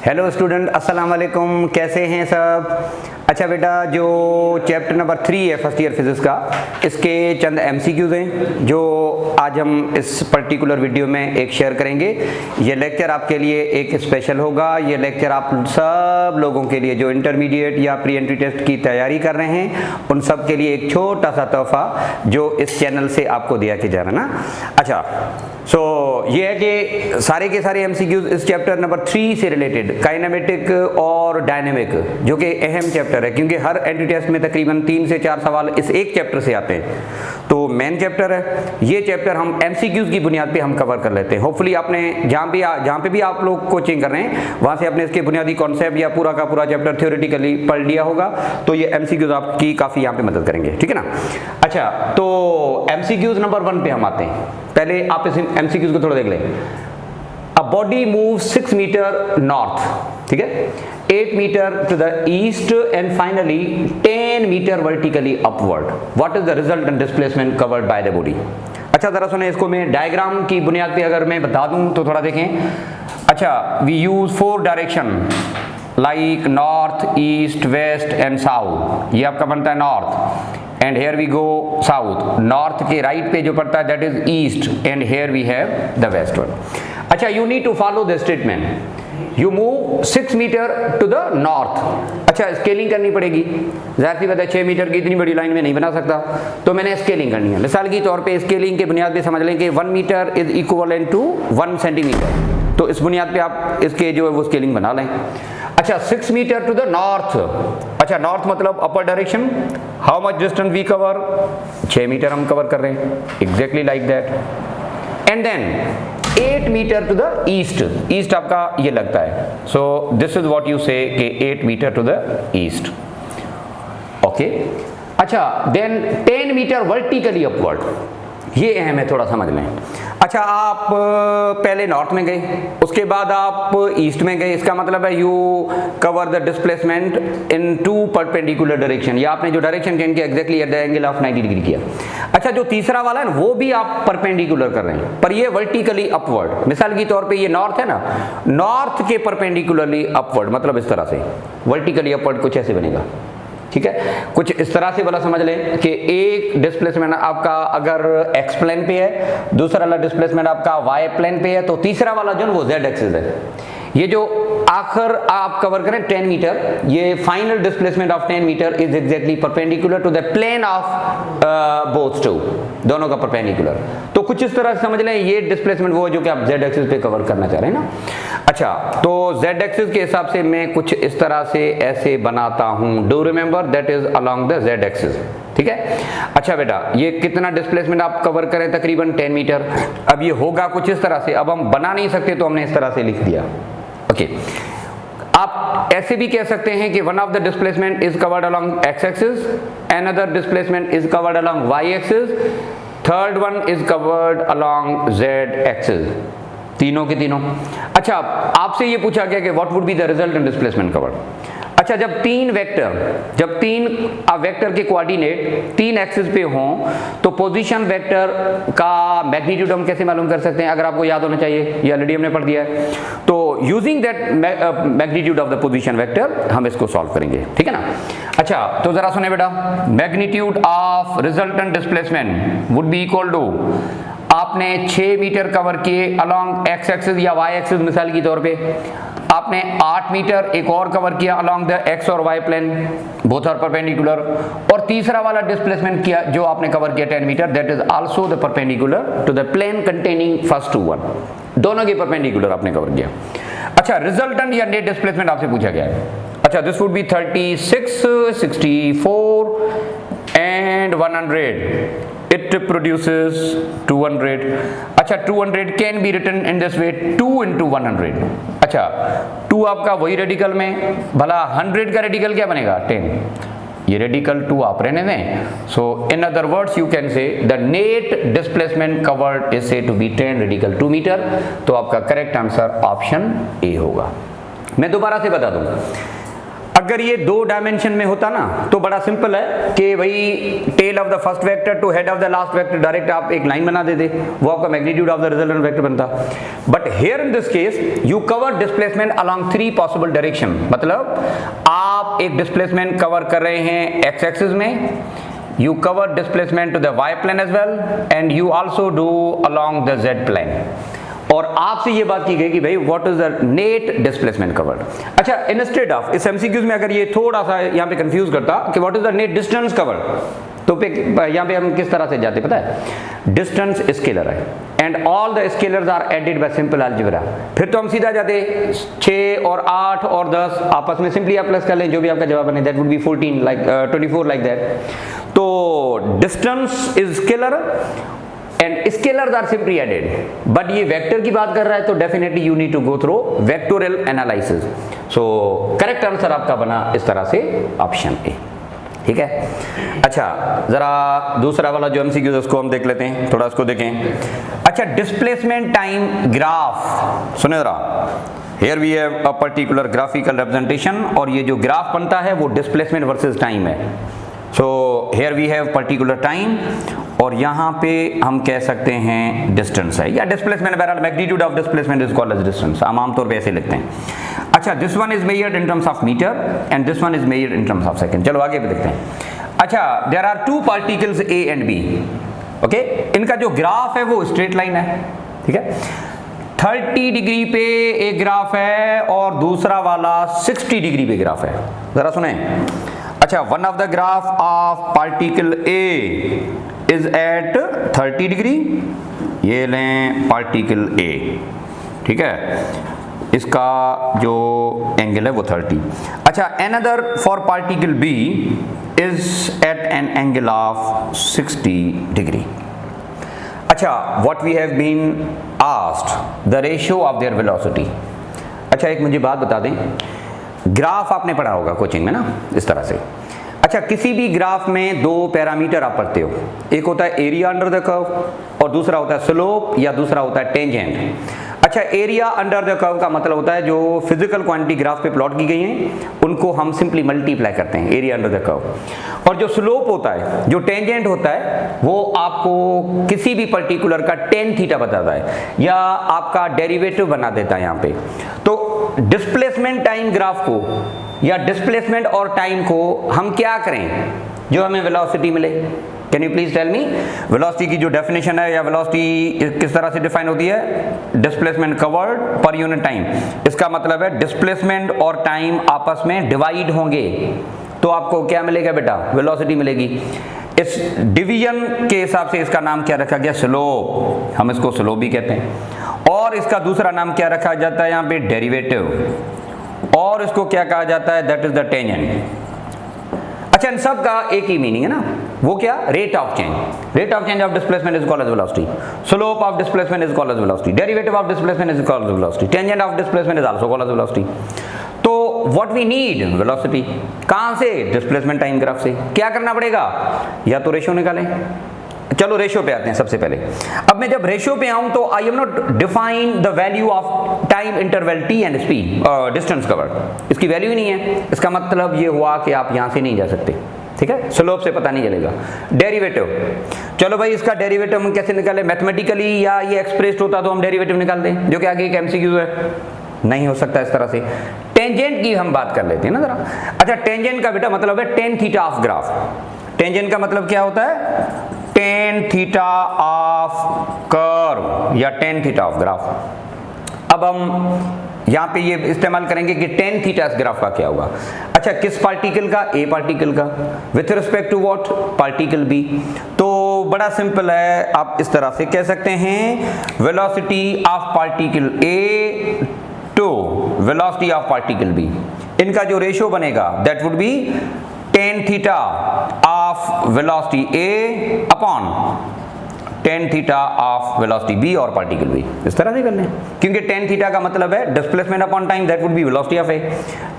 Hello student, अस्सलाम वालेकुम। कैसे हैं सब? अच्छा बेटा, जो चैप्टर नंबर 3 है फर्स्ट ईयर फिजिक्स का, इसके चंद एमसीक्यूज हैं जो आज हम इस पर्टिकुलर वीडियो में एक शेयर करेंगे। ये लेक्चर आपके लिए एक स्पेशल होगा। ये लेक्चर आप सब लोगों के लिए जो इंटरमीडिएट या प्री एंट्री टेस्ट की तैयारी कर रहे हैं उन सब के लिए एक छोटा सा तोहफा जो इस चैनल से आपको दिया कि जा रहा है ना। अच्छा, ये है कि सारे के सारे एमसीक्यूज इस चैप्टर नंबर 3 से रिलेटेड, काइनेमेटिक और डायनेमिक, जो कि अहम चैप्टर है क्योंकि हर एंट्री टेस्ट में तकरीबन 3 से 4 सवाल इस एक चैप्टर से आते हैं। तो मेन चैप्टर है ये चैप्टर, हम एमसीक्यूज की बुनियाद पे हम कवर कर लेते हैं। होपफुली आपने जहाँ पे भी आप लोग कोचिंग कर रहे हैं वहाँ से आपने इसके बुनियादी कॉन्सेप्ट या पूरा का पूरा चैप्टर थ्योरेटिकली पढ़ लिया होगा, तो ये एमसीक्यूज आपकी काफ़ी यहाँ पे मदद करेंगे, ठीक है ना। अच्छा, तो एमसीक्यूज नंबर 1 पे हम आते हैं। पहले आप इस एमसीक्यूज को थोड़ा देख लें। A body move 6 metre north, ठीक है, 8 metre to the east and finally 10 metre vertically upward. What is the resultant displacement covered by the body? अच्छा, जरा सुने इसको। मैं डायग्राम की बुनियाद पे अगर मैं बता दूं तो थोड़ा देखें। अच्छा, we use 4 direction like north, east, west and south. ये आपका बनता है north and here we go south. North के राइट पे जो पड़ता है that is east and here we have the west one. अच्छा, you need to follow the statement. You move 6 metre to the north. अच्छा, स्केलिंग करनी पड़ेगी, जाहिर सी बात है 6 मीटर की इतनी बड़ी लाइन में नहीं बना सकता, तो मैंने स्केलिंग करनी है। मिसाल की तौर पे स्केलिंग के बुनियाद पे समझ लें कि 1 metre is equivalent to 1 centimetre, तो इस बुनियाद पे आप इसके जो है वो स्केलिंग बना लें। अच्छा, 6 मीटर टू द नॉर्थ। अच्छा, नॉर्थ मतलब upper direction. How much distance we cover? 6 metre हम कवर कर रहे हैं, exactly like that. And then 8 metre to the east. East आपका ये लगता है, so this is what you say कि 8 metre to the east. Okay, अच्छा, देन 10 मीटर वर्टिकली अपवर्ड। ये अहम है, थोड़ा समझ लें। अच्छा, आप पहले नॉर्थ में गए, उसके बाद आप ईस्ट में गए, इसका मतलब है you cover the displacement in 2 perpendicular direction. या आपने जो डायरेक्शन चेंज किया exactly at the angle of 90 degree किया। अच्छा, जो तीसरा वाला है ना वो भी आप परपेंडिकुलर कर रहे हैं, पर ये वर्टिकली अपवर्ड। मिसाल के तौर पे ये नॉर्थ है ना, नॉर्थ के परपेंडिकुलरली अपवर्ड, मतलब इस तरह से वर्टिकली अपवर्ड कुछ ऐसे बनेगा, ठीक है। कुछ इस तरह से वाला समझ लें कि एक डिस्प्लेसमेंट आपका अगर एक्स प्लेन पे है, दूसरा वाला डिस्प्लेसमेंट आपका वाई प्लेन पे है, तो तीसरा वाला जो वो जेड एक्सिस है। ये जो आखिर आप कवर करें 10 मीटर, ये final displacement of 10 metre is exactly perpendicular to the plane of both two, दोनों का परपेंडिकुलर। तो कुछ इस तरह से समझ लें ये डिस्प्लेसमेंट वो है जो कि आप जेड एक्सिस पे कवर करना चाह रहे हैं ना। अच्छा, तो जेड एक्सिस के हिसाब से मैं कुछ इस तरह से ऐसे बनाता हूं। Do remember that is along the Z axis, ठीक है। अच्छा बेटा, ये कितना डिस्प्लेसमेंट आप कवर करें? तकरीबन 10 मीटर। अब ये होगा कुछ इस तरह से, अब हम बना नहीं सकते तो हमने इस तरह से लिख दिया। ओके, आप ऐसे भी कह सकते हैं कि one of the displacement is covered along x axis, another displacement is covered along y axis, third one is covered along z axis, तीनों के तीनों। अच्छा, आपसे ये पूछा गया कि what would be the resultant displacement covered. अच्छा, जब तीन वेक्टर के कोऑर्डिनेट 3 एक्सिस पे हों तो पोजीशन वेक्टर का मैग्नीट्यूड हम कैसे मालूम कर सकते हैं? अगर आपको याद होना चाहिए, ये ऑलरेडी हमने पढ़ दिया है। तो using that magnitude of the position vector हम इसको सॉल्व करेंगे, ठीक है ना। अच्छा, तो जरा सुने बेटा, magnitude of resultant displacement would be equal to, आपने 6 मीटर कवर किए अलोंग एक्स एक्सिस या वाई एक्सिस, मिसाल की तौर पे आपने 8 मीटर एक और कवर किया अलोंग द एक्स और y plane, both are perpendicular, और तीसरा वाला डिस्प्लेसमेंट किया जो आपने कवर किया 10 metre, that is also the perpendicular to the plane containing first two one. दोनों के परपेंडिकुलर आपने कवर किया। अच्छा, रिजल्टेंट या नेट डिस्प्लेसमेंट आपसे पूछा गया है। अच्छा, this would B 36, 64 and 100. It produces 200. अच्छा, 200 can be written in this way, 2 into 100. अच्छा, 2 आपका वही रेडिकल में, भला 100 का रेडिकल क्या बनेगा? 10. ये रेडिकल 2 आप रहने दें। So in other words you can say the net displacement covered is say to be 10 radical 2 metre. तो आपका करेक्ट आंसर ऑप्शन ए होगा। मैं दोबारा से बता दूं, अगर ये 2 डायमेंशन में होता ना तो बड़ा सिंपल है कि भाई tail of the first vector to head of the last vector direct आप एक लाइन बना देते, वो आपका magnitude of the resultant vector बनता। But here in this case you cover displacement along 3 possible direction, मतलब आप एक डिस्प्लेसमेंट कवर कर रहे हैं एक्स एक्सिस में, you cover displacement to the y plane as well and you also do along the z plane। और आपसे ये बात की गई कि भाई what is the net displacement covered. अच्छा, इंस्टेड ऑफ इस एमसीक्यूज में अगर ये थोड़ा सा यहाँ पे कंफ्यूज करता कि what is the net distance covered, तो यहाँ पे हम किस तरह से जाते पता है, डिस्टेंस स्केलर है and all the scalars are added by simple algebra. फिर तो हम सीधा जाते 6 और 8 और 10 आपस में सिंपली आप प्लस कर लें, जो भी आपका जवाब बने that would be 14 like 24 like that. तो distance is scalar and scalars are simply added, but ये वेक्टर की बात कर रहा है तो definitely you need to go through vectorial analysis. So correct answer आपका बना इस तरह से ऑप्शन ए, ठीक है। अच्छा, जरा दूसरा वाला जो एमसीक्यू है उसको हम देख लेते हैं, थोड़ा इसको देखें। अच्छा, डिस्प्लेसमेंट टाइम ग्राफ, सुने जरा, here we have a particular graphical representation और ये जो ग्राफ बनता है वो डिस्प्लेसमेंट वर्सेस टाइम है। So here we have particular time और यहाँ पे हम कह सकते हैं डिस्टेंस है या डिस्प्लेसमेंट, बहरहाल magnitude of displacement is called as distance, हम आमतौर पे ऐसे लिखते हैं। अच्छा, this one is measured in terms of metre and this one is measured in terms of second. चलो आगे भी देखते हैं। अच्छा, there are 2 particles A and B, okay, इनका जो ग्राफ है वो स्ट्रेट लाइन है, ठीक है। 30 डिग्री पे एक ग्राफ है और दूसरा वाला 60 डिग्री पे ग्राफ है, जरा सुने। अच्छा, one of the graph of particle A is at 30 degree, ये लें पार्टिकल ए, ठीक है, इसका जो एंगल है वो 30। अच्छा, another for particle B is at an angle of 60 degree. अच्छा, what we have been asked the ratio of their velocity. अच्छा, एक मुझे बात बता दें, ग्राफ आपने पढ़ा होगा कोचिंग में ना इस तरह से। अच्छा, किसी भी ग्राफ में 2 पैरामीटर आप पढ़ते हो, एक होता है एरिया अंडर द कर्व और दूसरा होता है स्लोप या दूसरा होता है टेंजेंट। अच्छा, एरिया अंडर द कर्व का मतलब होता है जो फिजिकल क्वांटिटी ग्राफ पे प्लॉट की गई हैं उनको हम सिंपली मल्टीप्लाई करते हैं, एरिया अंडर द कर्व। और जो स्लोप होता है, जो टेंजेंट होता है, वो आपको किसी भी पर्टिकुलर का टेन थीटा बताता है या आपका डेरिवेटिव बना देता है यहाँ पे। तो डिस्प्लेसमेंट टाइम ग्राफ को या डिस्प्लेसमेंट और टाइम को हम क्या करें जो हमें वेलोसिटी मिले। Can you please tell me, velocity की जो डेफिनेशन है या वेलोसिटी किस तरह से डिफाइन होती है, displacement covered per unit time. इसका मतलब है डिस्प्लेसमेंट और टाइम आपस में डिवाइड होंगे तो आपको क्या मिलेगा बेटा, वेलोसिटी मिलेगी। इस डिवीजन के हिसाब से इसका नाम क्या रखा गया, स्लोप, हम इसको स्लोप भी कहते हैं। और इसका दूसरा नाम क्या रखा जाता है यहाँ पे, डेरिवेटिव, और इसको क्या कहा जाता है, दैट इज द टेंजेंट। अच्छा, इन सब का एक ही मीनिंग है ना, वो क्या, rate of change. Rate of change of displacement is called as velocity, slope of displacement is called as velocity, derivative of displacement is called as velocity, tangent of displacement is also called as velocity. तो what we need, velocity. कहां से, displacement time graph से। क्या करना पड़ेगा, या तो ratio निकालें। चलो रेशियो पे आते हैं सबसे पहले। अब मैं जब रेशियो पे आऊं तो I am not define the value of time interval T and speed distance covered, इसकी वैल्यू ही नहीं है। इसका मतलब ये हुआ कि आप यहां से नहीं जा सकते, ठीक है, स्लोप से पता नहीं चलेगा। डेरिवेटिव, चलो भाई इसका डेरिवेटिव हम कैसे निकालें, मैथमेटिकली, या ये एक्सप्रेस्ड होता तो हम डेरिवेटिव निकाल दें, जो कि आगे एक एमसीक्यू है, नहीं हो सकता इस तरह से। टेंजेंट की हम बात कर लेते हैं ना जरा। अच्छा, टेंजेंट का बेटा मतलब है ten theta of graph. Tangent का मतलब क्या होता है, टेन थीटा ऑफ कर्व या टेन थीटा ऑफ ग्राफ। अब हम यहाँ पे ये इस्तेमाल करेंगे कि टेन थीटा इस ग्राफ का क्या होगा। अच्छा, किस पार्टिकल का, ए पार्टिकल का, with respect to what, particle B. तो बड़ा सिंपल है, आप इस तरह से कह सकते हैं, velocity of particle A to velocity of particle B, इनका जो रेशियो बनेगा that would be tan theta of velocity A upon tan theta of velocity B और पार्टिकल बी। इस तरह से कर लें, क्योंकि टेन थीटा का मतलब है displacement upon time, that would B velocity of A.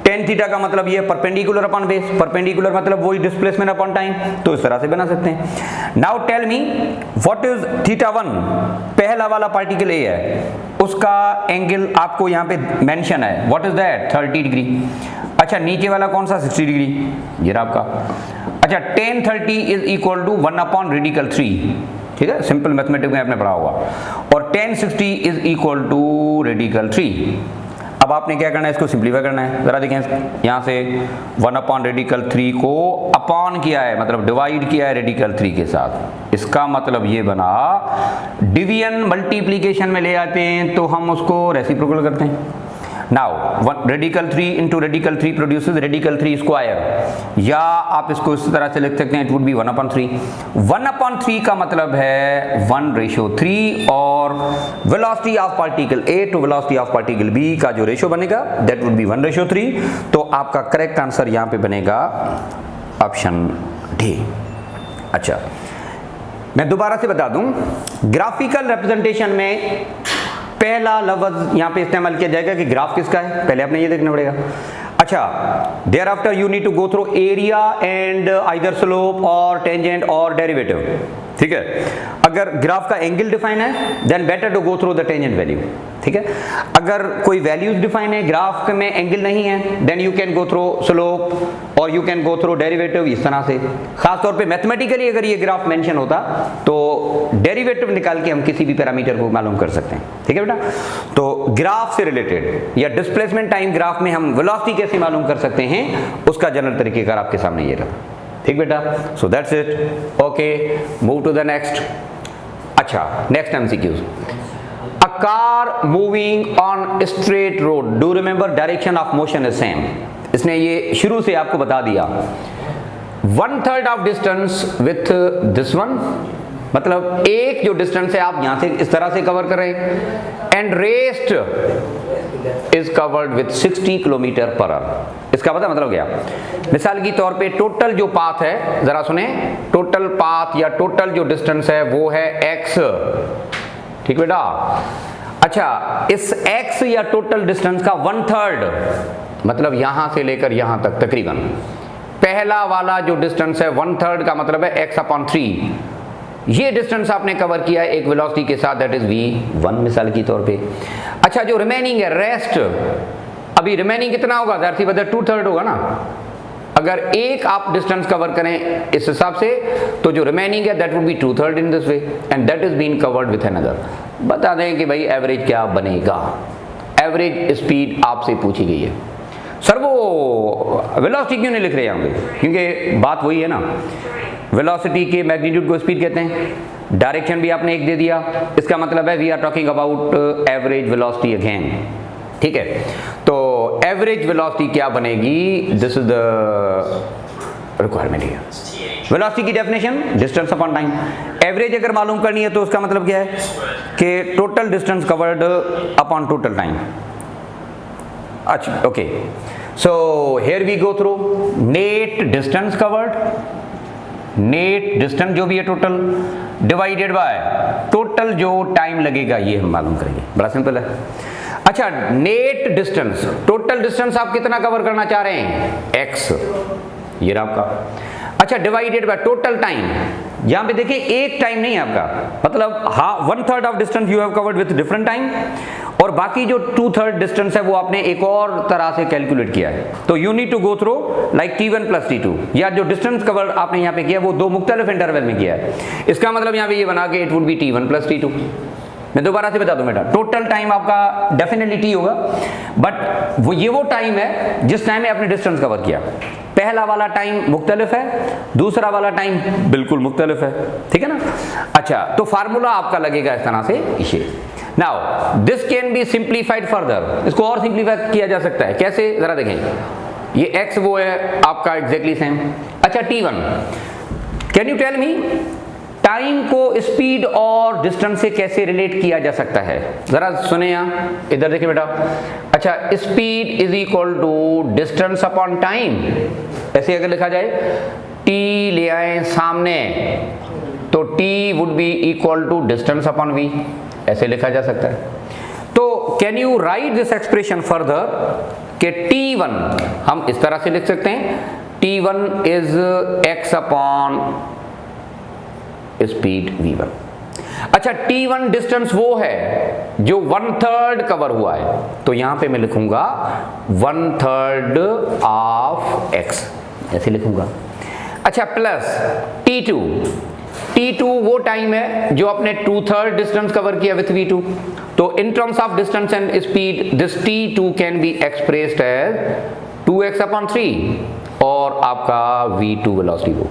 Tan theta का मतलब ये परपेंडिकुलर अपॉन बेस, परपेंडिकुलर मतलब वही डिस्प्लेसमेंट अपॉन टाइम, तो इस तरह से बना सकते हैं। Now tell me what is theta one, पहला वाला पार्टिकल ए है, उसका एंगल आपको यहाँ पे मेंशन है, व्हाट इज दैट, 30 डिग्री। अच्छा नीचे वाला कौन सा 60 डिग्री, ये रहा आपका। अच्छा tan 30 इज इक्वल टू 1/3, ठीक है, सिंपल मैथमेटिक्स में आपने पढ़ा होगा। और tan 60 is equal to radical 3। अब आपने क्या करना है, इसको सिंप्लीफाई करना है। जरा देखें यहाँ से 1/3 को अपॉन किया है, मतलब डिवाइड किया है रेडिकल 3 के साथ। इसका मतलब ये बना, डिवीजन मल्टीप्लीकेशन में ले आते हैं तो हम उसको रेसिप्रोकल करते हैं। Now radical 3 into radical 3 produces radical 3 square, या आप इसको इस तरह से लिख सकते हैं, इट वुड बी 1/3। 1/3 का मतलब है 1:3, और velocity of particle A to velocity of particle B का जो रेशियो बनेगा दैट वुड बी 1:3। तो आपका करेक्ट आंसर यहाँ पे बनेगा ऑप्शन डी। अच्छा मैं दोबारा से बता दूं, ग्राफिकल रिप्रेजेंटेशन में पहला लफ्ज यहाँ पे इस्तेमाल किया जाएगा कि ग्राफ किसका है, पहले आपने ये देखना पड़ेगा। अच्छा thereafter you need to go through area and either slope और टेंजेंट और डेरिवेटिव, ठीक है। अगर ग्राफ का एंगल डिफाइन है then better to go through the tangent value, ठीक है। अगर कोई वैल्यूज डिफाइन है, ग्राफ में एंगल नहीं है, then you can go through slope और you can go through derivative, इस तरह से। खास तौर पे मैथमेटिकली अगर ये ग्राफ मेंशन होता तो डेरिवेटिव निकाल के हम किसी भी पैरामीटर को मालूम कर सकते हैं, ठीक है बेटा। तो ग्राफ से रिलेटेड या डिस्प्लेसमेंट टाइम ग्राफ में हम वेलोसिटी कैसे मालूम कर सकते हैं, उसका जनरल तरीकेकार आपके सामने ये रहा, ठीक बेटा। So that's it, okay move to the next. अच्छा next MCQs, a car moving on straight road, do remember direction of motion is same. इसने ये शुरू से आपको बता दिया 1/3 of distance with this one, मतलब एक जो डिस्टेंस है आप यहां से इस तरह से कवर कर रहे हैं, and rest is covered with 60 kilometre per our. इसका पता मतलब क्या, मिसाल की तौर पे टोटल जो पाथ है, जरा सुने, टोटल पाथ या टोटल जो डिस्टेंस है वो है x, ठीक बेटा। अच्छा इस x या टोटल डिस्टेंस का 1/3, मतलब यहां से लेकर यहां तक तकरीबन, पहला वाला जो डिस्टेंस है 1/3 का मतलब है x/3। ये डिस्टेंस आपने कवर किया है एक वेलोसिटी के साथ, दैट इज v1 मिसाल की तौर पे। अच्छा जो रिमेनिंग है रेस्ट, अभी रिमेनिंग कितना होगा, दैट इज 2/3 होगा ना। अगर एक आप डिस्टेंस कवर करें इस हिसाब से तो जो रिमेनिंग है that would be 2/3 in this way, and that is been covered with another. बता दें कि भाई एवरेज क्या बनेगा, एवरेज स्पीड आपसे पूछी गई है। सर वो वेलोसिटी क्यों नहीं लिख रहे यहाँ पे, क्योंकि बात वही है ना, वेलोसिटी के मैग्नीट्यूड को स्पीड कहते हैं, डायरेक्शन भी आपने एक दे दिया, इसका मतलब है we are talking about average velocity again, ठीक है। तो एवरेज वेलोसिटी क्या बनेगी, this is the requirement here. Velocity की definition distance upon time. Average अगर मालूम करनी है तो उसका मतलब क्या है कि total distance covered upon total time. अच्छा okay, so here we go through net distance covered, net distance जो भी है टोटल डिवाइडेड बाय टोटल जो टाइम लगेगा, ये हम मालूम करेंगे, बड़ा सिंपल है। अच्छा नेट डिस्टेंस, टोटल डिस्टेंस आप कितना कवर करना चाह रहे हैं, x, ये रहा आपका। अच्छा डिवाइडेड बाय टोटल टाइम, यहां पे देखिए एक टाइम नहीं है आपका, मतलब हाँ 1/3 of distance you have covered with different time, और बाकी जो 2/3 डिस्टेंस है वो आपने एक और तरह से कैलकुलेट किया है। तो you need to go through like t1 + t2, या जो डिस्टेंस कवर आपने यहाँ पे किया वो दो मुख्तलिफ इंटरवल में किया है। इसका मतलब यहाँ पे ये बना के it would B t1 + t2। मैं दोबारा से बता दूं बेटा, टोटल टाइम आपका डेफिनेटली t होगा, बट वो टाइम है जिस टाइम में आपने डिस्टेंस कवर किया। पहला वाला टाइम मुख्तलिफ है, दूसरा वाला टाइम बिल्कुल मुख्तलिफ है, ठीक है ना। अच्छा तो फार्मूला आपका लगेगा इस तरह से ये। Now this can be simplified further, इसको और सिंप्लीफाई किया जा सकता है, कैसे जरा देखें। ये x वो है आपका एग्जैक्टली सेम। अच्छा t1, can you tell me time को स्पीड और डिस्टेंस से कैसे रिलेट किया जा सकता है, जरा सुने यहाँ, इधर देखिए बेटा। अच्छा speed is equal to distance upon time, ऐसे अगर लिखा जाए t ले आए सामने तो t would be equal to distance upon v, ऐसे लिखा जा सकता है। तो can you write this expression further कि t1 हम इस तरह से लिख सकते हैं, t1 is x upon speed v1। अच्छा t1 डिस्टेंस वो है जो 1/3 कवर हुआ है, तो यहां पे मैं लिखूंगा 1/3 ऑफ x, ऐसे लिखूंगा। अच्छा, प्लस t2 वो टाइम है जो आपने 2/3 डिस्टेंस कवर किया विथ v2। तो in terms of distance and speed this t2 can be expressed as 2x/3 और आपका v2 वेलोसिटी को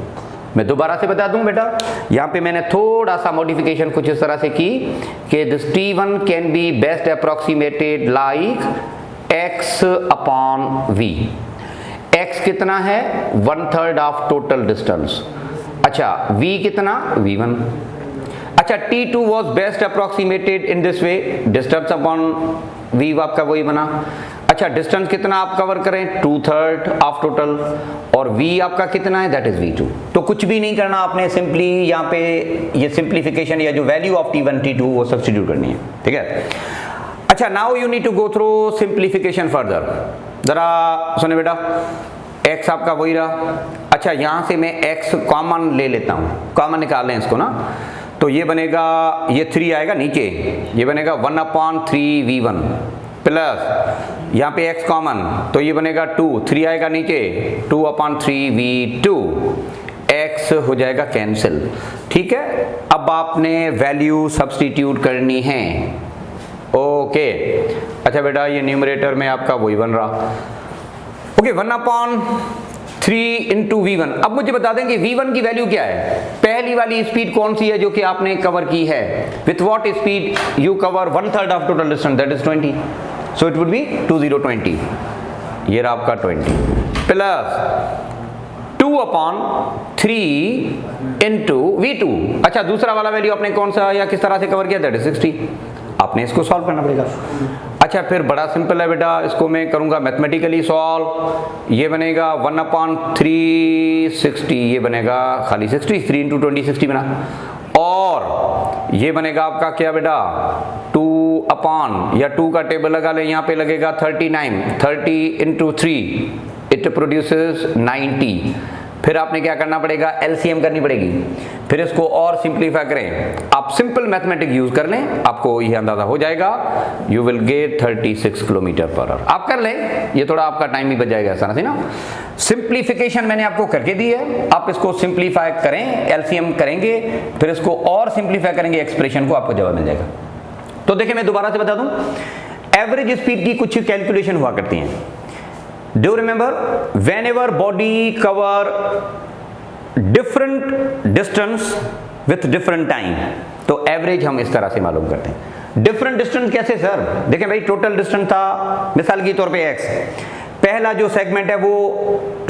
मैं दोबारा से बता दूं बेटा, यहां पे मैंने थोड़ा सा मॉडिफिकेशन कुछ इस तरह से की कि this t1 can be best approximated like x/v। x कितना है? 1/3 ऑफ टोटल डिस्टेंस। अच्छा, v कितना? v1। अच्छा, t2 was best approximated in this way, distance upon v आपका वही बना। अच्छा, डिस्टेंस कितना आप कवर करें? 2/3 ऑफ टोटल, और v आपका कितना है? That is v2। तो कुछ भी नहीं करना आपने, सिंपली यहाँ पे ये सिंप्लीफिकेशन या जो वैल्यू ऑफ t1 t2 वो सब्स्टिट्यूट करनी है, ठीक है। अच्छा, now you need to go through simplification further. जरा सुने बेटा, x आपका वही रहा। अच्छा, यहां से मैं x कॉमन ले लेता हूं, कॉमन निकाल लें इसको ना, तो ये बनेगा, ये 3 आएगा नीचे, ये बनेगा 1/3 v1 प्लस यहाँ पे x कॉमन, तो ये बनेगा 2, 3 आएगा नीचे, 2/3 v2, x हो जाएगा कैंसिल, ठीक है। अब आपने वैल्यू सब्स्टिट्यूट करनी है, ओके। अच्छा बेटा, ये न्यूमरेटर में आपका वही बन रहा, ओके, 1/3 इंटू v1। अब मुझे बता दें कि v1 की वैल्यू क्या है। पहली वाली स्पीड कौन सी है जो कि आपने कवर की है? With what speed you cover 1/3 of total distance, that is 20, so it would B 2020। ये रहा आपका 20 प्लस 2/3 इंटू v2। अच्छा, दूसरा वाला वैल्यू आपने कौन सा या किस तरह से कवर किया? That is 60। आपने इसको सॉल्व करना पड़ेगा। अच्छा, फिर बड़ा सिंपल है बेटा, इसको मैं करूंगा मैथमेटिकली सॉल्व। ये बनेगा 1/3 60, ये बनेगा खाली 60, 3 इंटू 20 60 बना, और ये बनेगा आपका क्या बेटा? 2 या 2 का टेबल लगा ले, यहाँ पे लगेगा 39, 30 इंटू 3 इट प्रोड्यूसेस 90। फिर आपने क्या करना पड़ेगा? एलसीएम करनी पड़ेगी। फिर इसको और सिंप्लीफाई करें, आप सिंपल मैथमेटिक यूज कर लें, आपको ये अंदाजा हो जाएगा, यू विल गेट 36 km/h। आप कर लें, ये थोड़ा आपका टाइम भी बच जाएगा, ऐसा नहीं ना। सिंप्लीफिकेशन मैंने आपको करके दी है, आप इसको सिंप्लीफाई करें, एलसीएम करेंगे, फिर इसको और सिंप्लीफाई करेंगे एक्सप्रेशन को, आपको जवाब मिल जाएगा। तो देखिए, मैं दोबारा से बता दूं, एवरेज स्पीड की कुछ कैलकुलेशन हुआ करती हैं। Do you remember, whenever body cover different distance with different time, तो एवरेज हम इस तरह से मालूम करते हैं। डिफरेंट डिस्टेंस कैसे सर? देखें भाई, टोटल डिस्टेंस था मिसाल के तौर पे x, पहला जो सेगमेंट है वो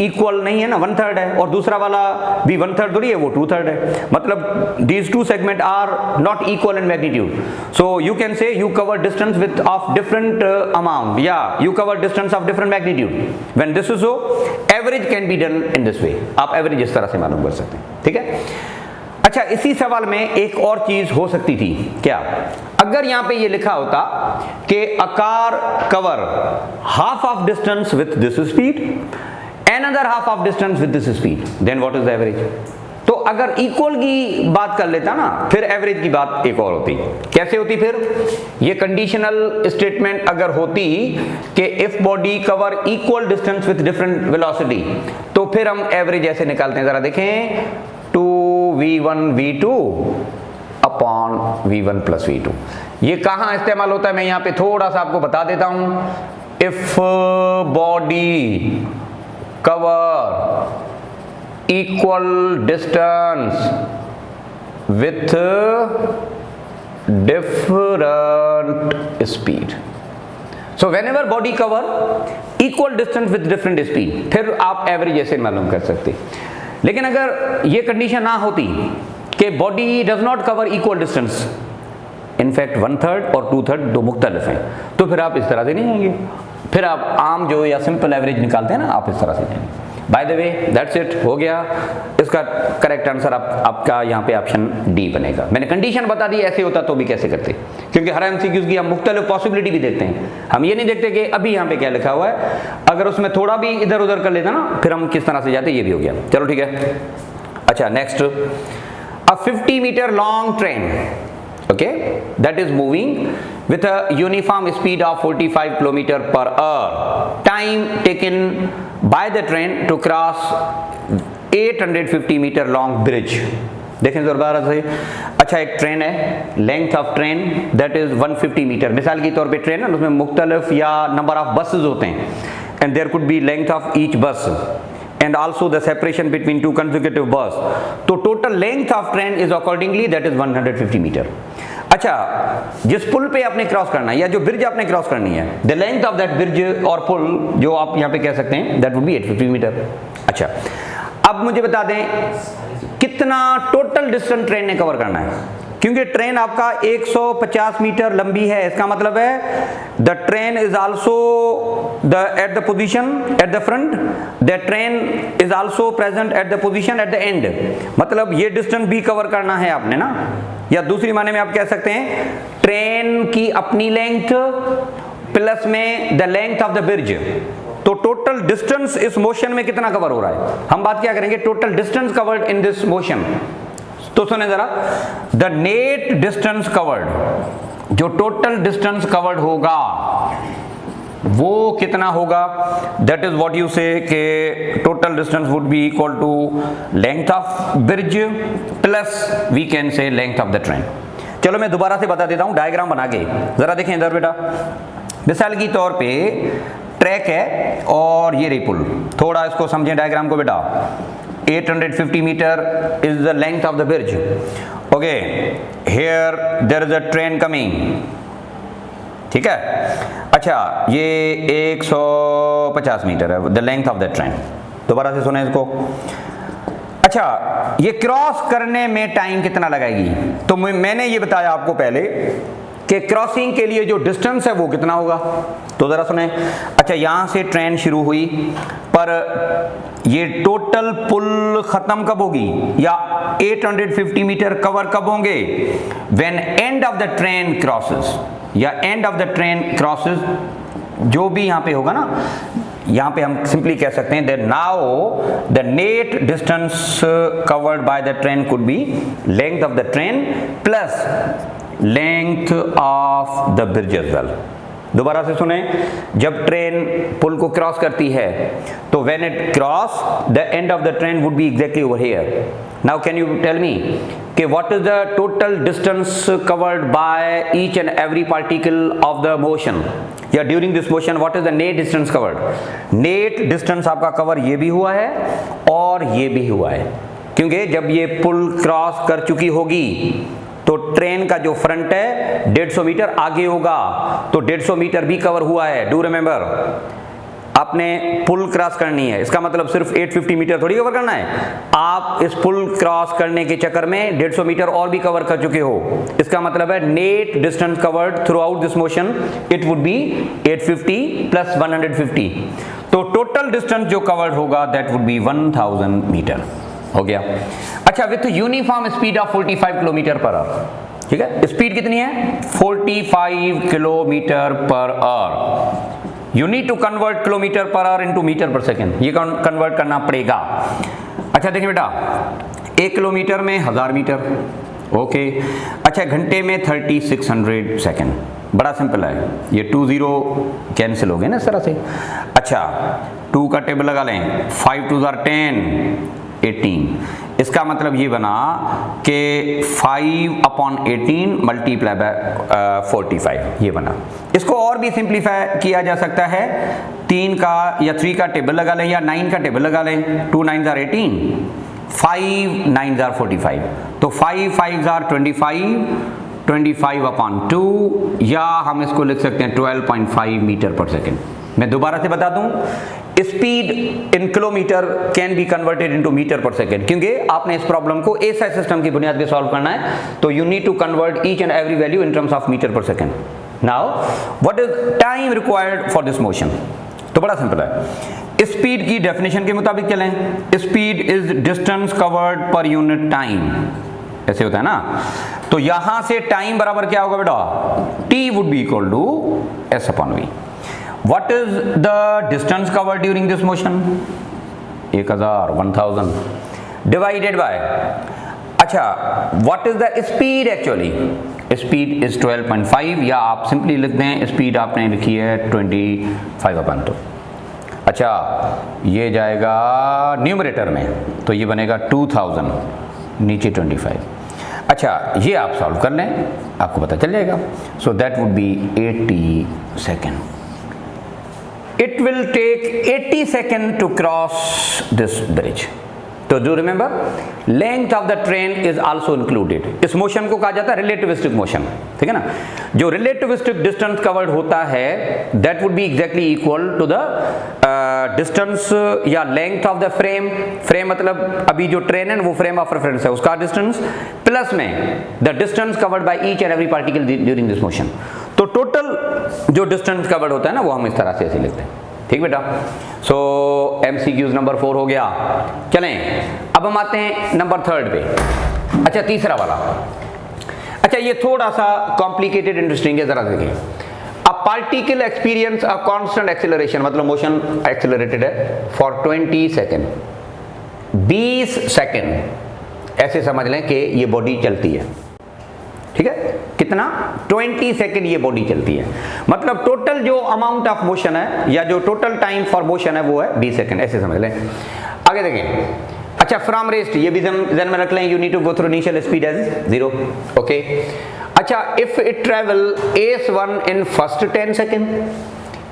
इक्वल नहीं है ना, 1/3 है, और दूसरा वाला भी 1/3 थोड़ी है, वो 2/3 है। मतलब these two segment are not equal in magnitude, so you can say you cover distance with of different amount, या you cover distance of different magnitude. When this is so, average can be done in this way. आप average इस तरह से मालूम कर सकते हैं, ठीक है। अच्छा, इसी सवाल में एक और चीज हो सकती थी, क्या? अगर यहां पे ये लिखा होता कि a car cover half of distance with this speed, another half of distance with this speed, then what is the average? तो अगर इक्वल की बात कर लेता ना, फिर एवरेज की बात एक और होती। कैसे होती फिर? ये कंडीशनल स्टेटमेंट अगर होती कि if body cover equal distance with different velocity, तो फिर हम एवरेज ऐसे निकालते हैं, जरा देखें, 2v1 v2 upon v1 plus v2। ये कहां इस्तेमाल होता है, मैं यहां पे थोड़ा सा आपको बता देता हूं। If body cover equal distance with different speed, so whenever body cover equal distance with different speed, फिर आप एवरेज ऐसे मालूम कर सकते। लेकिन अगर ये कंडीशन ना होती कि body does not cover equal distance, in fact 1/3 और 2/3 दो मुख्तलिफ हैं, तो फिर आप इस तरह से नहीं आएंगे, फिर आप आम जो या सिंपल एवरेज निकालते हैं ना, आप इस तरह से जाएंगे। By the way, that's it, हो गया। इसका करेक्ट आंसर आपका यहाँ पे ऑप्शन डी बनेगा। मैंने कंडीशन बता दी, ऐसे होता तो भी कैसे करते, क्योंकि हर एमसीक्यूज की हम मुख्तलिफ पॉसिबिलिटी भी देखते हैं। हम ये नहीं देखते कि अभी यहाँ पे क्या लिखा हुआ है, अगर उसमें थोड़ा भी इधर उधर कर लेता ना, फिर हम किस तरह से जाते, ये भी हो गया। चलो ठीक है। अच्छा, next, a 50 metre long train, okay, that is moving with a uniform speed of 45 km per hour. Time taken by the train to cross 850 meter long bridge. देखें दोबारा से, अच्छा एक ट्रेन है, length of train that is 150 metre, मिसाल के तौर पे ट्रेन है, उसमें मुख्तलिफ या नंबर ऑफ बसेस होते हैं, and there could be length of each bus and also the separation between two consecutive bus. तो total length of train is accordingly that is 150 meter. अच्छा, जिस पुल पे आपने क्रॉस करना है या जो ब्रिज आपने क्रॉस करनी है, the length of that bridge और पुल जो आप यहाँ पे कह सकते हैं that would be 850 मीटर. अच्छा, अब मुझे बता दें कितना टोटल डिस्टेंस ट्रेन ने कवर करना है, क्योंकि ट्रेन आपका 150 मीटर लंबी है, इसका मतलब है the train is also at the position at the front, the train is also present at the position at the end, मतलब ये डिस्टेंस भी कवर करना है आपने ना, या दूसरी माने में आप कह सकते हैं ट्रेन की अपनी लेंथ प्लस में the length of the bridge, तो टोटल डिस्टेंस इस मोशन में कितना कवर हो रहा है, हम बात क्या करेंगे total distance covered in this motion. तो सुने जरा, द नेट डिस्टेंस कवर्ड, जो टोटल डिस्टेंस कवर्ड होगा वो कितना होगा, that is what you say के total distance would be equal to length of bridge plus we can say length of the train. चलो मैं दोबारा से बता देता हूं डायग्राम बना के, जरा देखें इधर बेटा, मिसाल की तौर पे ट्रैक है और ये रही पुल, थोड़ा इसको समझें डायग्राम को बेटा. 850 meter is the length of the bridge. Okay, here there is a train coming. ठीक है, अच्छा ये 150 मीटर है the length of the train. दोबारा से सुने इसको. अच्छा, ये क्रॉस करने में टाइम कितना लगाएगी, तो मैंने ये बताया आपको पहले कि क्रॉसिंग के लिए जो डिस्टेंस है वो कितना होगा, तो जरा सुने. अच्छा, यहां से ट्रेन शुरू हुई, पर ये टोटल पुल खत्म कब होगी या 850 मीटर कवर कब होंगे, when end of the train crosses, या end of the train crosses जो भी यहां पे होगा ना, यहां पे हम सिंपली कह सकते हैं that now the net distance covered by the train could be length of the train plus length of the bridge as well. दोबारा से सुने, जब ट्रेन पुल को क्रॉस करती है तो when it cross the end of the train would be exactly over here. Now can you tell me कि what is the total distance covered by each and every particle of the motion, या during this motion what is the net distance covered. Net distance आपका cover ये भी हुआ है और ये भी हुआ है, क्योंकि जब ये पुल क्रॉस कर चुकी होगी तो ट्रेन का जो फ्रंट है 150 मीटर आगे होगा, तो 150 मीटर भी कवर हुआ है. डू रिमेंबर, आपने पुल क्रॉस करनी है, इसका मतलब सिर्फ 850 मीटर थोड़ी कवर करना है, आप इस पुल क्रॉस करने के चक्कर में 150 मीटर और भी कवर कर चुके हो, इसका मतलब है net distance covered through this motion it would be 850 plus 150, तो टोटल डिस्टेंस जो कवर्ड होगा दैट वुड बी 1000 मीटर. हो गया. अच्छा, विथ uniform speed of 45 kilometre per hour, ठीक है, स्पीड कितनी है 45 kilometre per hour. You need to convert kilometre per hour into metre per second, ये कन्वर्ट करना पड़ेगा. अच्छा देखिए बेटा, 1 किलोमीटर में 1000 मीटर, ओके. अच्छा, घंटे में 3600 सेकेंड, बड़ा सिंपल है, ये 20 कैंसिल हो गए ना इस तरह से. अच्छा, 2 का टेबल लगा लें, 5 2 10 18, इसका मतलब ये बना कि 5/18 मल्टीप्लाई बाय 45, ये बना. इसको और भी सिंप्लीफाई किया जा सकता है, 3 का या 3 का टेबल लगा लें या 9 का टेबल लगा लें. 2 9s are 18, 5 9s are 45, तो 5 5s are 25, 25/2, या हम इसको लिख सकते हैं 12.5 मीटर पर सेकेंड. मैं दोबारा से बता दूं, speed in kilometre can be converted into metre per second, क्योंकि आपने इस प्रॉब्लम को एसआई सिस्टम की बुनियाद पे सॉल्व करना है, तो you need to convert each and every value in terms of meter per second. Now what is time required for this motion, तो बड़ा सिंपल है. स्पीड की डेफिनेशन के मुताबिक चलें, speed is distance covered per unit time, ऐसे होता है ना. तो यहां से टाइम बराबर क्या होगा बेटा, t would be equal to s/v. What is the distance covered during this motion? 1000 divided by, अच्छा what is the speed actually? Speed is 12.5 या आप सिंपली लिख दें स्पीड आपने लिखी है 25/2। अच्छा ये जाएगा न्यूमरेटर में तो ये बनेगा 2000 नीचे 25। अच्छा ये आप सॉल्व कर लें आपको पता चल जाएगा। So that would B 80 second. It will take 80 seconds to cross this bridge. तो do remember, length of the train is also included. इस मोशन को कहा जाता है relativistic motion, ठीक है ना। जो relativistic distance covered होता है that would be exactly equal to the distance या length of the frame. frame मतलब अभी जो ट्रेन है वो frame of reference है उसका distance प्लस में the distance covered by each and every particle during this motion. तो टोटल जो डिस्टेंस कवर्ड होता है ना वो हम इस तरह से ऐसे लिखते हैं, ठीक बेटा। सो MCQs नंबर 4 हो गया। चलें अब हम आते हैं नंबर 3 पे। अच्छा तीसरा वाला, अच्छा ये थोड़ा सा कॉम्प्लिकेटेड इंटरेस्टिंग है, जरा देखें। A particle experience a constant acceleration, मतलब मोशन एक्सेलरेटेड है फॉर 20 सेकेंड, 20 सेकेंड ऐसे समझ लें कि ये बॉडी चलती है, ठीक है। कितना 20 सेकेंड ये बॉडी चलती है, मतलब टोटल जो अमाउंट ऑफ मोशन है या जो टोटल टाइम फॉर मोशन है वो है 20 सेकेंड, ऐसे समझ लें। आगे देखें। अच्छा फ्रॉम रेस्ट ये भी ध्यान में रख लें, you need to go through initial speed as 0, okay. अच्छा if it travel S1 in first 10 second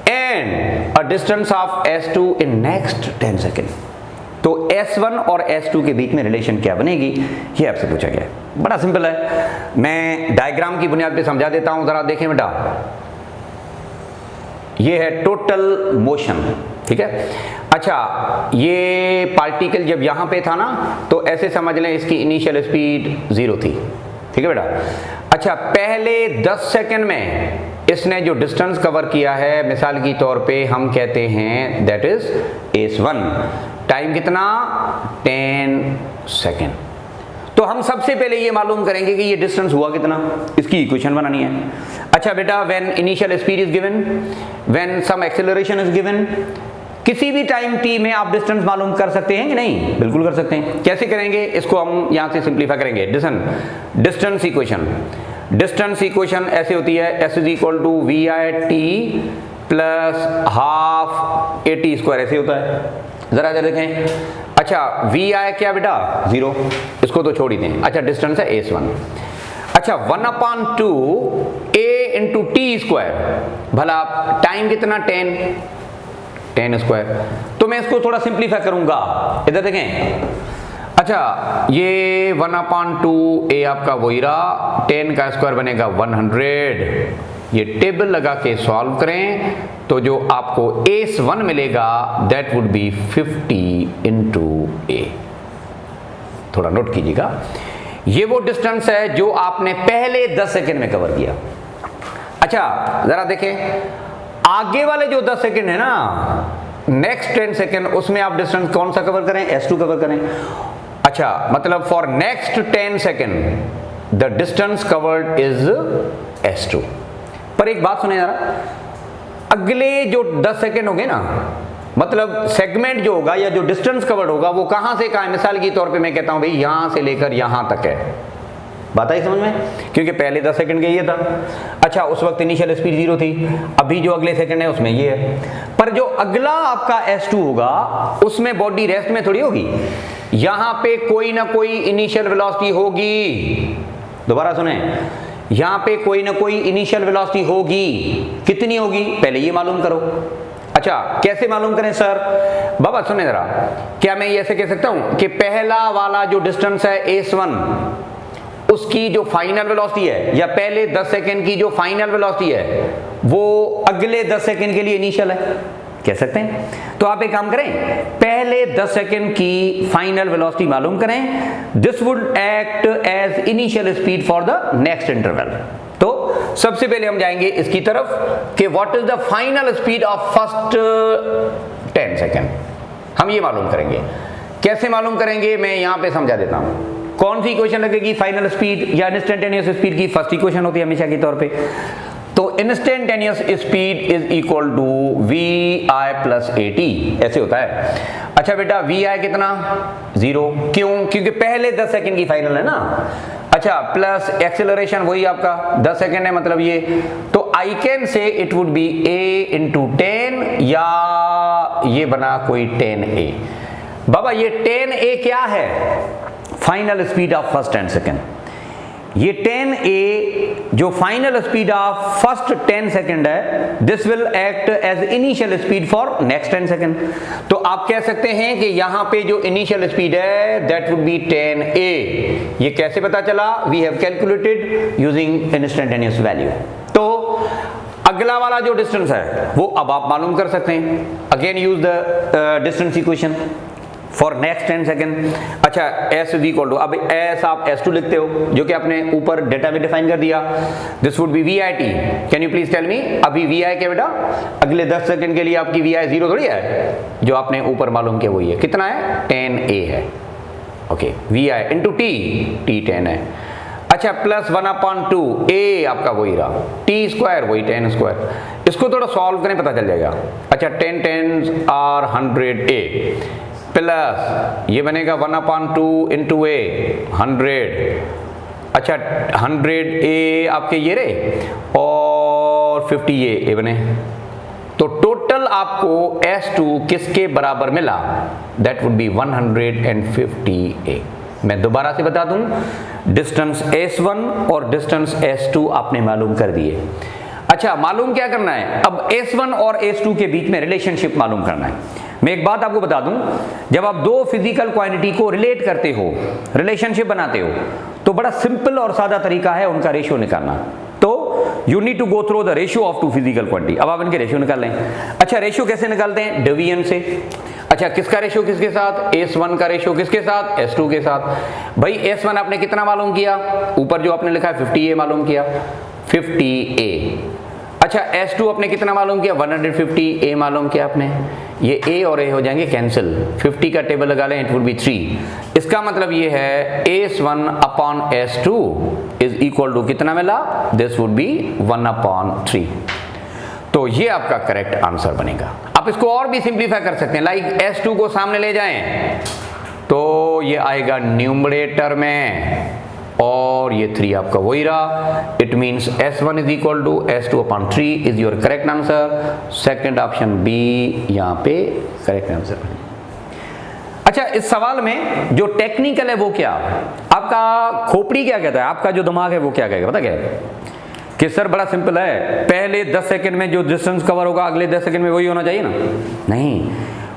and a distance of S2 in next 10 second, तो S1 और S2 के बीच में रिलेशन क्या बनेगी ये आपसे पूछा गया है। बड़ा सिंपल है, मैं डायग्राम की बुनियाद पे समझा देता हूं, जरा देखें बेटा। ये है टोटल मोशन, ठीक है। अच्छा ये पार्टिकल जब यहां पे था ना तो ऐसे समझ लें इसकी इनिशियल स्पीड 0 थी, ठीक है बेटा। अच्छा पहले 10 सेकेंड में इसने जो डिस्टेंस कवर किया है मिसाल की तौर पे हम कहते हैं दैट इज S1, टाइम कितना 10 सेकेंड। तो हम सबसे पहले ये मालूम करेंगे कि ये डिस्टेंस हुआ कितना, इसकी इक्वेशन बनानी है। अच्छा बेटा when initial speed is given, when some acceleration is given, किसी भी टाइम t में आप डिस्टेंस मालूम कर सकते हैं कि नहीं? बिल्कुल कर सकते हैं। कैसे करेंगे इसको हम यहां से सिंप्लीफाई करेंगे। डिस्टेंस इक्वेशन, डिस्टेंस इक्वेशन ऐसे होती है s is equal to VIT plus half AT², ऐसे होता है। जरा इधर देखें। अच्छा VI क्या बेटा 0, इसको तो छोड़ ही दें। अच्छा डिस्टेंस है S1। अच्छा 1/2 A इंटू T², भला टाइम कितना 10² तो मैं इसको थोड़ा सिंप्लीफाई करूंगा, इधर देखें। अच्छा ये 1/2 A आपका वही रहा, 10 का स्क्वायर बनेगा 100। ये टेबल लगा के सॉल्व करें तो जो आपको S1 मिलेगा that would B 50 into A। थोड़ा नोट कीजिएगा, ये वो डिस्टेंस है जो आपने पहले 10 सेकेंड में कवर किया। अच्छा जरा देखें आगे वाले जो 10 सेकेंड है ना, नेक्स्ट 10 सेकेंड, उसमें आप डिस्टेंस कौन सा कवर करें? S2 कवर करें। अच्छा मतलब for next 10 second the distance covered is S2। पर एक बात सुने जरा, अगले जो 10 सेकेंड होंगे ना, मतलब सेगमेंट जो होगा या जो डिस्टेंस कवर्ड होगा वो कहां से कहां, मिसाल की तौर पे मैं कहता हूं भाई यहां से लेकर यहां तक है, बात आई समझ में? क्योंकि पहले 10 सेकंड का ये था। अच्छा उस वक्त इनिशियल स्पीड 0 थी, अभी जो अगले सेकंड है उसमें ये है। पर जो अगला आपका S2 होगा उसमें बॉडी रेस्ट में थोड़ी होगी, यहां पे कोई ना कोई इनिशियल वेलोसिटी होगी। दोबारा सुने, यहां पे कोई ना कोई इनिशियल वेलोसिटी होगी। कितनी होगी पहले ये मालूम करो। अच्छा कैसे मालूम करें सर? बाबा सुने जरा, क्या मैं ये ऐसे कह सकता हूं कि पहला वाला जो डिस्टेंस है S1 उसकी जो फाइनल वेलोसिटी है या पहले 10 सेकंड की जो फाइनल वेलोसिटी है वो अगले 10 सेकंड के लिए इनिशियल है, कह सकते हैं। तो आप एक काम करें, पहले 10 सेकंड की फाइनल वेलोसिटी मालूम करें, this would act as initial speed for the next interval. तो सबसे पहले हम जाएंगे इसकी तरफ कि what is the final speed of first 10 second, हम ये मालूम करेंगे। कैसे मालूम करेंगे मैं यहां पे समझा देता हूं। कौन सी इक्वेशन लगेगी फाइनल स्पीड या इंस्टेंटेनियस स्पीड की? फर्स्ट इक्वेशन होती है हमेशा के तौर पे। तो instantaneous speed is equal to VI plus AT, ऐसे होता है। अच्छा बेटा वी आई कितना 0, क्यों? क्योंकि पहले 10 सेकंड की फाइनल है ना। अच्छा प्लस एक्सेलरेशन वही आपका 10 सेकंड है, मतलब ये, तो I can say it would B a into 10, या ये बना कोई 10a। बाबा ये 10a क्या है? Final speed of first 10 second. ये 10a जो final speed of first 10 second है, this will act as initial speed for next 10 second. तो आप कह सकते हैं कि यहां पे जो इनिशियल स्पीड है दैट वुड बी 10a। ये कैसे पता चला? We have calculated using instantaneous value. तो अगला वाला जो डिस्टेंस है वो अब आप मालूम कर सकते हैं। Again use the distance equation for next 10 second. अच्छा s इज इक्वल टू, अब s आप s2 लिखते हो जो कि आपने ऊपर डेटा में डिफाइन कर दिया। This would be v i t. Can you please tell me अभी वी आई क्या बेटा? अगले 10 सेकंड के लिए आपकी वी आई 0 थोड़ी है, जो आपने ऊपर मालूम किया वही है। कितना है? 10a है। Okay v i into t, t 10 है। अच्छा प्लस 1/2 a आपका वही रहा, टी स्क्वायर वही 10 स्क्वायर। इसको थोड़ा सॉल्व करें पता चल जाएगा। अच्छा 10 10s आर 100a प्लस ये बनेगा 1/2 इंटू ए 100। अच्छा 100a आपके ये रहे और 50a बने, तो टोटल आपको S2 किसके बराबर मिला? That would B 150a। मैं दोबारा से बता दूं, डिस्टेंस S1 और डिस्टेंस S2 आपने मालूम कर दिए। अच्छा मालूम क्या करना है? अब S1 और S2 के बीच में रिलेशनशिप मालूम करना है। मैं एक बात आपको बता दूं, जब आप दो फिजिकल क्वांटिटी को रिलेट करते हो, रिलेशनशिप बनाते हो, तो बड़ा सिंपल और सादा तरीका है उनका रेशियो निकालना। तो you need to go through the ratio of two physical quantity. अब आप इनके रेशियो निकाल लें। अच्छा रेशियो कैसे निकालते हैं? डिवीजन से। अच्छा किसका रेशियो किसके साथ? S1 का रेशियो किसके साथ? S2 के साथ। भाई S1 आपने कितना मालूम किया? ऊपर जो आपने लिखा है 50a मालूम किया, 50a। अच्छा S2 आपने कितना मालूम किया? 150a मालूम किया आपने। ये a और a हो जाएंगे कैंसिल, 50 का टेबल लगा लें, इट वुड बी 3। इसका मतलब ये है S1 upon S2 is equal to कितना मिला? This would B 1/3। तो ये आपका करेक्ट आंसर बनेगा। आप इसको और भी सिंप्लीफाई कर सकते हैं, लाइक S2 को सामने ले जाएं तो ये आएगा न्यूमरेटर में और ये 3 आपका वही रहा। It means S1 is equal to S2/3 is your correct answer. Second option B यहाँ पे करेक्ट आंसर। अच्छा इस सवाल में जो टेक्निकल है वो क्या? आपका खोपड़ी क्या कहता है, आपका जो दिमाग है वो क्या कहेगा? पता क्या है कि सर बड़ा सिंपल है, पहले 10 सेकंड में जो डिस्टेंस कवर होगा अगले 10 सेकंड में वही होना चाहिए ना। नहीं,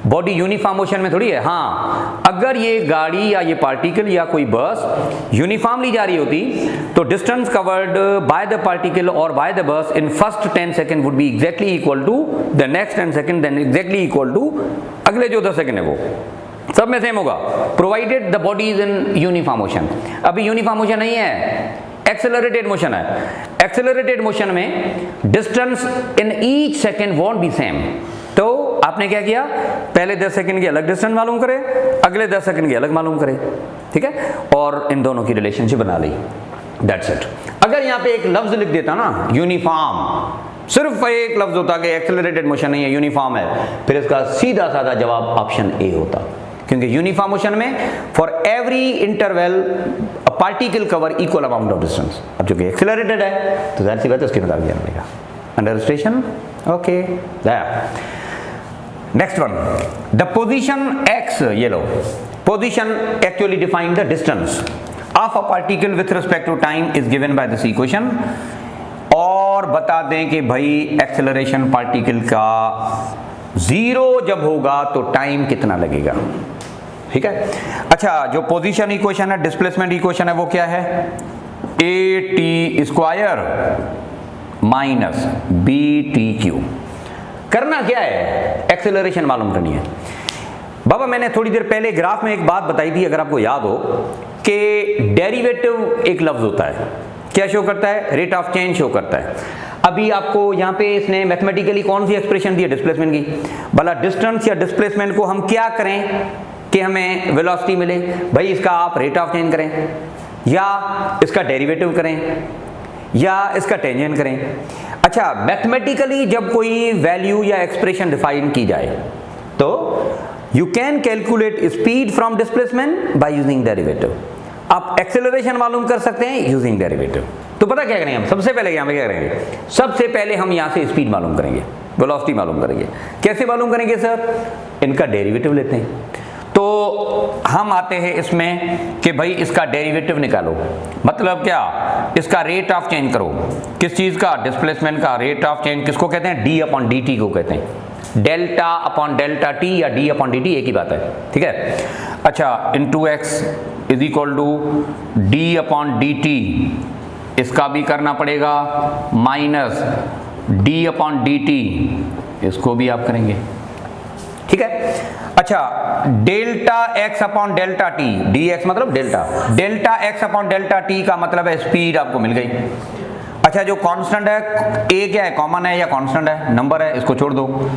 बॉडी यूनिफॉर्म मोशन में थोड़ी है। हाँ अगर ये गाड़ी या ये पार्टिकल या कोई बस यूनिफॉर्मली जा रही होती तो distance covered by the particle और by the bus in first 10 second would be exactly equal to the next 10 second, then exactly equal to अगले जो 10 सेकंड है वो सब में सेम होगा, provided the body is in uniform motion. अभी uniform motion नहीं है, एक्सेलरेटेड मोशन है। एक्सेलरेटेड मोशन में distance in each second won't be same. तो आपने क्या किया? पहले 10 सेकंड की अलग डिस्टेंस मालूम करे, अगले 10 सेकंड की अलग मालूम करे, ठीक है, और इन दोनों की रिलेशनशिप बना ली। That's it. अगर यहाँ पे एक लफ्ज लिख देता ना यूनिफॉर्म, सिर्फ एक लफ्ज होता कि एक्सेलरेटेड मोशन नहीं है यूनिफॉर्म है, फिर इसका सीधा साधा जवाब ऑप्शन ए होता, क्योंकि यूनिफॉर्म मोशन में for every interval a particle cover equal amount of distance. अब जो कि एक्सेलरेटेड है तो जाहिर सी बात है उसके मुताबिक जाना पड़ेगा। Understand? Okay. Next one, the position x, ये लो, position actually define the distance of a particle with respect to time is given by this equation. और बता दें कि भाई एक्सेलरेशन पार्टिकल का 0 जब होगा तो टाइम कितना लगेगा, ठीक है। अच्छा जो पोजीशन इक्वेशन है, डिस्प्लेसमेंट इक्वेशन है, वो क्या है? AT square minus BTQ। करना क्या है? एक्सेलरेशन मालूम करनी है। बाबा मैंने थोड़ी देर पहले ग्राफ में एक बात बताई थी, अगर आपको याद हो, कि डेरिवेटिव एक लफ्ज होता है, क्या शो करता है? रेट ऑफ चेंज शो करता है। अभी आपको यहाँ पे इसने मैथमेटिकली कौन सी एक्सप्रेशन दी है? डिस्प्लेसमेंट की। भला डिस्टेंस या डिस्प्लेसमेंट को हम क्या करें कि हमें वेलोसिटी मिले? भाई इसका आप रेट ऑफ चेंज करें, या इसका डेरिवेटिव करें, या इसका टेंजेंट करें। अच्छा मैथमेटिकली जब कोई वैल्यू या एक्सप्रेशन डिफाइन की जाए तो you can calculate speed from displacement by using derivative. आप एक्सेलरेशन मालूम कर सकते हैं यूजिंग डेरिवेटिव। तो पता क्या करेंगे हम, सबसे पहले यहाँ पे क्या करेंगे, सबसे पहले हम यहाँ से स्पीड मालूम करेंगे, वेलोसिटी मालूम करेंगे। कैसे मालूम करेंगे सर, इनका डेरिवेटिव लेते हैं। तो हम आते हैं इसमें कि भाई इसका डेरिवेटिव निकालो, मतलब क्या, इसका रेट ऑफ चेंज करो। किस चीज का, डिस्प्लेसमेंट का रेट ऑफ चेंज किसको कहते हैं, डी अपॉन डी टी को कहते हैं। डेल्टा अपॉन डेल्टा टी या डी अपॉन डी टी एक ही बात है, ठीक है। अच्छा, into X is equal to D upon D T, इसका भी करना पड़ेगा, minus D upon D T, इसको भी आप करेंगे, ठीक है। अच्छा, delta X upon delta T, D X मतलब delta, delta X upon delta T का मतलब है स्पीड आपको मिल गई। अच्छा, जो कांस्टेंट है, ए क्या है, कॉमन है या कांस्टेंट है, नंबर है, इसको छोड़ दो।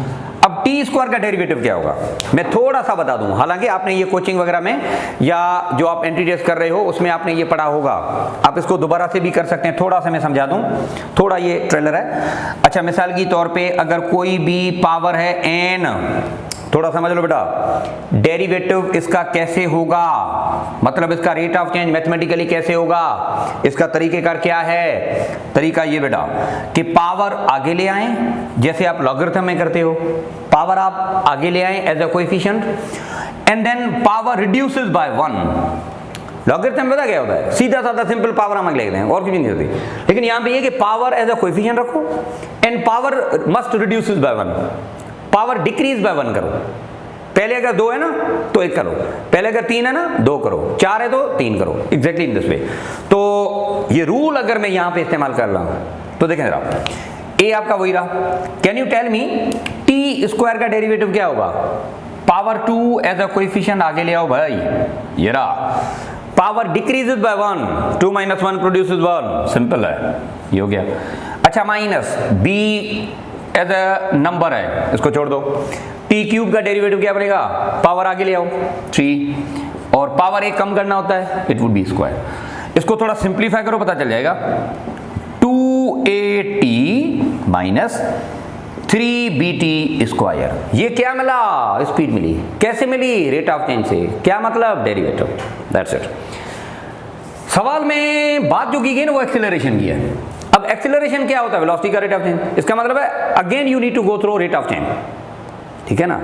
अब टी स्क्वायर का डेरिवेटिव क्या होगा, मैं थोड़ा सा बता दूं, हालांकि आपने ये कोचिंग वगैरह में या जो आप एंट्री टेस्ट कर रहे हो उसमें आपने ये पढ़ा होगा, आप इसको दोबारा से भी कर सकते हैं। थोड़ा सा मैं समझा दूं, थोड़ा ये ट्रेलर है। अच्छा, मिसाल की तौर पे अगर कोई भी पावर है n, थोड़ा समझ लो बेटा, डेरिवेटिव इसका कैसे होगा, मतलब इसका रेट ऑफ चेंज मैथमेटिकली कैसे होगा, इसका तरीकेकार क्या है। तरीका ये बेटा कि पावर आगे ले आए, जैसे आप लॉगरिथम में करते हो, पावर आप आगे ले आए as a coefficient, and then power reduces by 1। Logarithm में पता क्या होता है, सीधा साधा सिंपल पावर हम लिखते हैं और कुछ नहीं होती, लेकिन यहां पे ये कि पावर एज अ कोएफिशिएंट रखो and power must reduces by 1, power decrease by 1 करो। पहले अगर 2 है ना तो 1 करो, पहले अगर 3 है ना 2 करो, 4 है तो 3 करो, एग्जैक्टली इन दिस वे। तो ये रूल अगर मैं यहां पे इस्तेमाल कर रहा हूं तो देखें जरा, ए आपका वही रहा। Can you tell me t square का डेरिवेटिव क्या होगा, पावर 2 एज अ कोएफिशिएंट आगे ले आओ भाई, ये रहा। Power decreases by 1, 2 - 1 produces 1, simple है, ये हो गया। अच्छा, minus B as a number है, इसको छोड़ दो। टी क्यूब का डेरिवेटिव क्या बनेगा, पावर आगे ले आओ 3, और पावर 1 कम करना होता है, इट वुड बी स्क्वायर। इसको थोड़ा सिंप्लीफाई करो, पता चल जाएगा, 2at माइनस 3bt स्क्वायर। ये क्या मिला, स्पीड मिली। कैसे मिली, रेट ऑफ चेंज से। क्या मतलब, डेरिवेटिव, दैट्स इट। सवाल में बात जो की गई ना वो एक्सेलरेशन की है। अब एक्सेलरेशन क्या होता है, वेलोसिटी का रेट ऑफ चेंज। इसका मतलब है again you need to go through rate of change, ठीक है ना।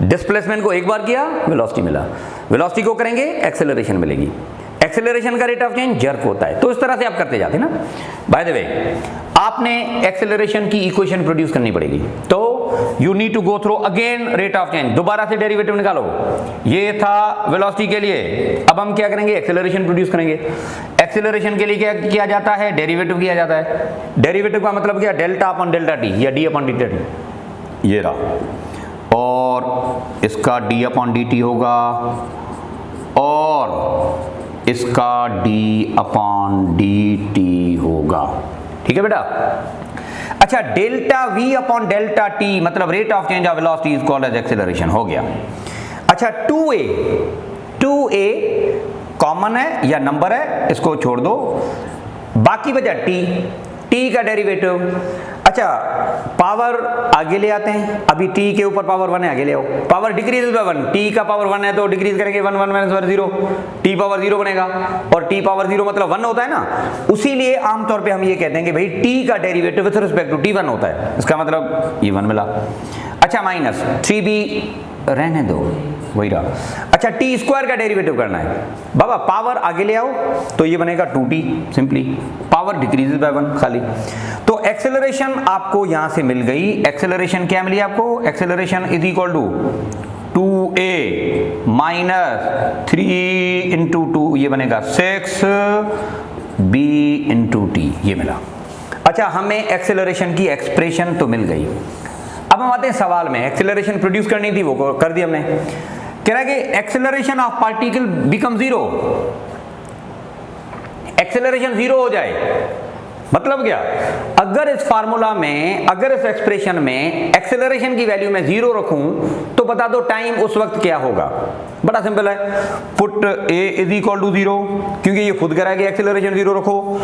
डिस्प्लेसमेंट को एक बार किया, वेलोसिटी मिला, वेलोसिटी को करेंगे, एक्सेलरेशन मिलेगी। एक्सेलरेशन का रेट ऑफ चेंज जर्क होता है, तो इस तरह से आप करते जाते हैं ना। बाय द वे, आपने एक्सेलरेशन की इक्वेशन प्रोड्यूस करनी पड़ेगी, तो you need to go through again rate of change, दोबारा से डेरिवेटिव निकालो। ये था वेलोसिटी के लिए, अब हम क्या करेंगे, एक्सेलरेशन प्रोड्यूस करेंगे। एक्सेलरेशन के लिए क्या किया जाता है, डेरिवेटिव किया जाता है। डेरिवेटिव का मतलब क्या, डेल्टा अपॉन डेल्टा टी या डी अपॉन डेल्टा टी, ये रहा, और इसका डी अपॉन डी टी होगा, और इसका डी अपॉन डी टी होगा, ठीक है बेटा। अच्छा, delta V upon delta T मतलब rate of change of velocity is called as acceleration, हो गया। अच्छा, 2a कॉमन है या नंबर है, इसको छोड़ दो, बाकी बचा टी का डेरिवेटिव। अच्छा, पावर आगे ले आते हैं, अभी टी के ऊपर पावर 1 है, आगे ले आओ, पावर डिक्रीज बाय 1, टी का पावर 1 है तो डिक्रीज करेंगे 1 - 1 0, टी पावर 0 बनेगा, और टी पावर 0 मतलब 1 होता है ना, उसीलिए आमतौर पे हम ये कहते हैं कि भाई टी का derivative with respect to t 1 होता है, इसका मतलब ये 1 मिला। अच्छा, माइनस 3b रहने दो, वही रहा। अच्छा, टी स्क्वायर का डेरिवेटिव करना है बाबा, पावर आगे ले आओ तो ये बनेगा 2t, simply power decreases by 1 खाली। तो एक्सेलरेशन आपको यहां से मिल गई। एक्सेलरेशन क्या मिली आपको, acceleration is equal to 2a minus 3 × 2, ये बनेगा 6b × t, ये मिला। अच्छा, हमें एक्सेलरेशन की एक्सप्रेशन तो मिल गई। अब हम आते हैं सवाल में, एक्सेलरेशन प्रोड्यूस करनी थी, वो कर दी हमने। कह रहा है कि acceleration of particle become 0, acceleration 0 हो जाए, मतलब क्या, अगर इस फार्मूला में, अगर इस एक्सप्रेशन में एक्सेलरेशन की वैल्यू मैं 0 रखूं तो बता दो टाइम उस वक्त क्या होगा। बड़ा सिंपल है, put a is equal to 0, क्योंकि ये खुद कह रहा है कि एक्सेलरेशन 0 रखो,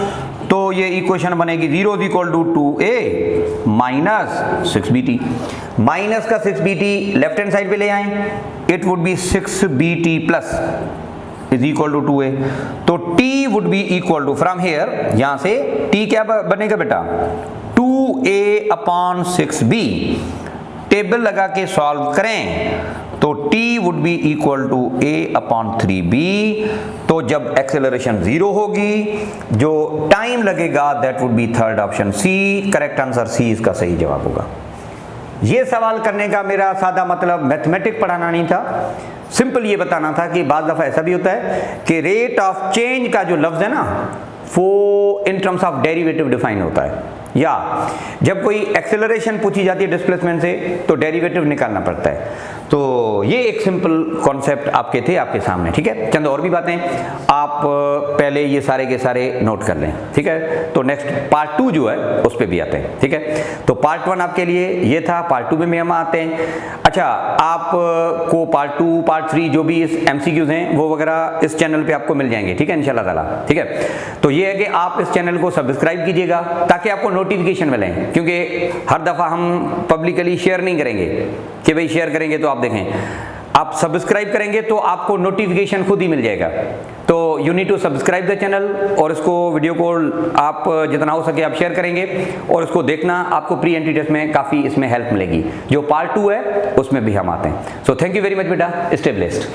तो ये इक्वेशन बनेगी 0 is equal to 2a minus 6bt। Minus का 6bt लेफ्ट हैंड साइड पे ले आए, it would be 6bt plus is equal to 2a। तो t would be equal to, from here, यहां से t क्या बनेगा बेटा, 2a अपॉन 6b। टेबल लगा के सॉल्व करें तो t would be equal to a upon 3b। तो जब एक्सेलरेशन 0 होगी, जो टाइम लगेगा that would be third option C. Correct answer C इसका सही जवाब होगा। ये सवाल करने का मेरा सादा मतलब मैथमेटिक्स पढ़ाना नहीं था, सिंपल ये बताना था कि बाज़ दफ़ा ऐसा भी होता है कि रेट ऑफ चेंज का जो लफ्ज़ है ना, वो इन टर्म्स ऑफ डेरिवेटिव डिफाइन होता है, या जब कोई एक्सेलरेशन पूछी जाती है डिस्प्लेसमेंट से तो डेरिवेटिव निकालना पड़ता है। तो ये एक सिंपल कॉन्सेप्ट आपके थे, आपके सामने, ठीक है। चंद और भी बातें आप पहले ये सारे के सारे नोट कर लें, ठीक है। तो नेक्स्ट पार्ट 2 जो है उस पर भी आते हैं, ठीक है। तो पार्ट 1 आपके लिए ये था, पार्ट 2 में भी हम आते हैं। अच्छा, आप को पार्ट 2 पार्ट 3 जो भी इस MCQs हैं वो वगैरह इस चैनल पे आपको मिल जाएंगे, ठीक है, इंशाल्लाह ताला, ठीक है। तो ये है कि आप इस चैनल को सब्सक्राइब कीजिएगा ताकि आपको नोटिफिकेशन मिले, क्योंकि हर दफ़ा हम पब्लिकली शेयर नहीं करेंगे कि भाई शेयर करेंगे तो आप देखें, आप सब्सक्राइब करेंगे तो आपको नोटिफिकेशन खुद ही मिल जाएगा। तो you need to subscribe the channel, और इसको वीडियो को आप जितना हो सके आप शेयर करेंगे, और इसको देखना, आपको प्री एंट्री टेस्ट में काफ़ी इसमें हेल्प मिलेगी। जो पार्ट 2 है उसमें भी हम आते हैं। So thank you very much बेटा, स्टे ब्लेस्ड।